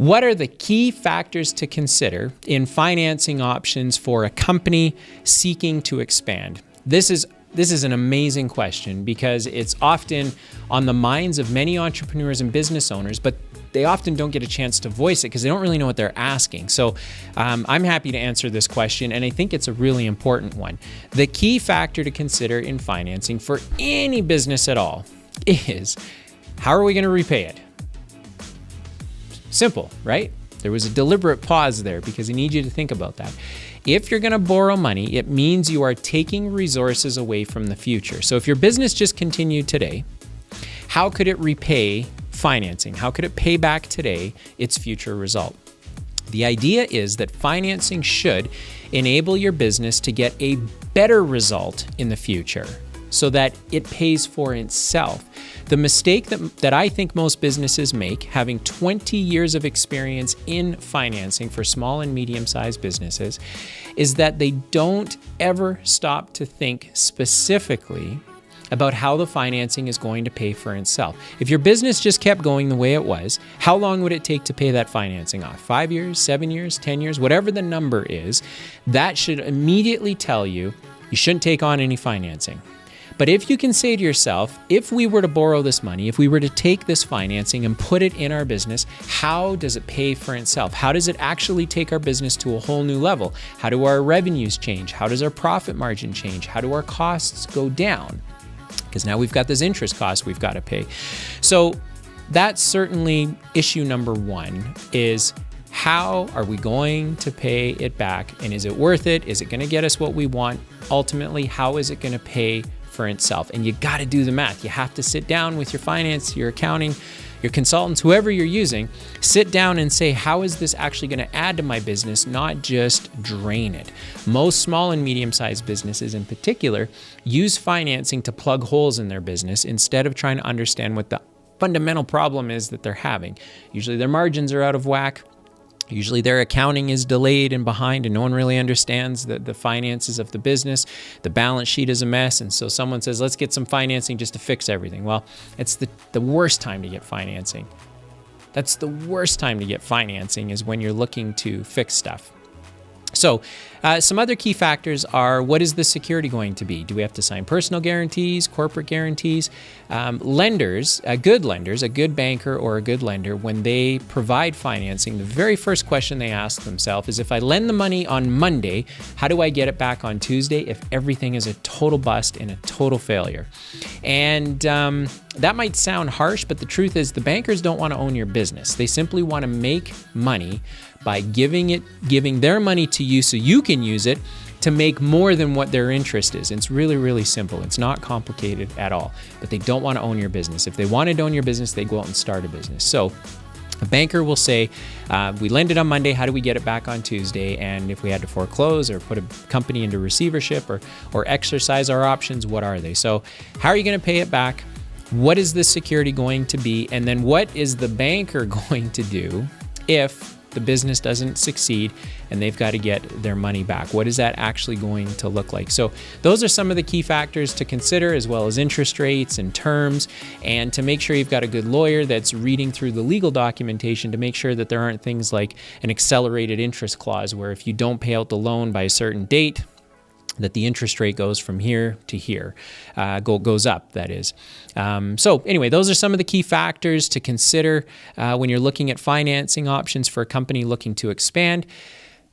What are the key factors to consider in financing options for a company seeking to expand? This is an amazing question because it's often on the minds of many entrepreneurs and business owners, but they often don't get a chance to voice it because they don't really know what they're asking. So I'm happy to answer this question, and I think it's a really important one. The key factor to consider in financing for any business at all is, how are we going to repay it? Simple, right? There was a deliberate pause there because I need you to think about that. If you're going to borrow money, it means you are taking resources away from the future. So if your business just continued today, how could it repay financing? How could it pay back today its future result? The idea is that financing should enable your business to get a better result in the future so that it pays for itself. The mistake that I think most businesses make, having 20 years of experience in financing for small and medium-sized businesses, is that they don't ever stop to think specifically about how the financing is going to pay for itself. If your business just kept going the way it was, how long would it take to pay that financing off? 5 years, 7 years, 10 years, whatever the number is, that should immediately tell you you shouldn't take on any financing. But if you can say to yourself, if we were to borrow this money, if we were to take this financing and put it in our business, how does it pay for itself? How does it actually take our business to a whole new level? How do our revenues change? How does our profit margin change? How do our costs go down? Because now we've got this interest cost we've got to pay. So that's certainly issue number one, is how are we going to pay it back? And is it worth it? Is it going to get us what we want? Ultimately, how is it going to pay for itself? And you got to do the math. You have to sit down with your finance, your accounting, your consultants, whoever you're using, sit down and say, how is this actually going to add to my business, not just drain it? Most small and medium-sized businesses in particular use financing to plug holes in their business instead of trying to understand what the fundamental problem is that they're having. Usually their margins are out of whack. Usually their accounting is delayed and behind, and no one really understands the finances of the business. The balance sheet is a mess, and so someone says, let's get some financing just to fix everything. Well, it's the worst time to get financing. That's the worst time to get financing, is when you're looking to fix stuff. So some other key factors are, what is the security going to be? Do we have to sign personal guarantees, corporate guarantees? Lenders, a good banker or a good lender, when they provide financing, the very first question they ask themselves is, if I lend the money on Monday, how do I get it back on Tuesday if everything is a total bust and a total failure? And that might sound harsh, but the truth is the bankers don't want to own your business. They simply want to make money by giving their money to you so you can use it to make more than what their interest is. It's really, really simple. It's not complicated at all, but they don't want to own your business. If they wanted to own your business, they go out and start a business. So a banker will say, we lend it on Monday, how do we get it back on Tuesday? And if we had to foreclose or put a company into receivership or exercise our options, what are they? So how are you going to pay it back? What is the security going to be? And then what is the banker going to do if the business doesn't succeed and they've got to get their money back? What is that actually going to look like? So those are some of the key factors to consider, as well as interest rates and terms, and to make sure you've got a good lawyer that's reading through the legal documentation to make sure that there aren't things like an accelerated interest clause, where if you don't pay out the loan by a certain date, that the interest rate goes from here to here, goes up, that is. So anyway, those are some of the key factors to consider when you're looking at financing options for a company looking to expand.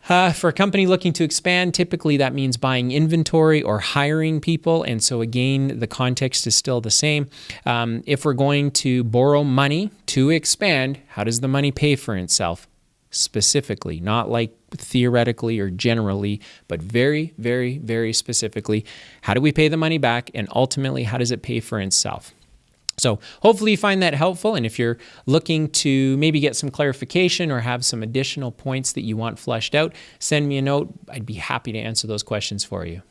For a company looking to expand, typically that means buying inventory or hiring people. And so again, the context is still the same. If we're going to borrow money to expand, how does the money pay for itself? Specifically, not like theoretically or generally, but very, very, very specifically, how do we pay the money back? And ultimately, how does it pay for itself? So hopefully you find that helpful. And if you're looking to maybe get some clarification or have some additional points that you want fleshed out, send me a note. I'd be happy to answer those questions for you.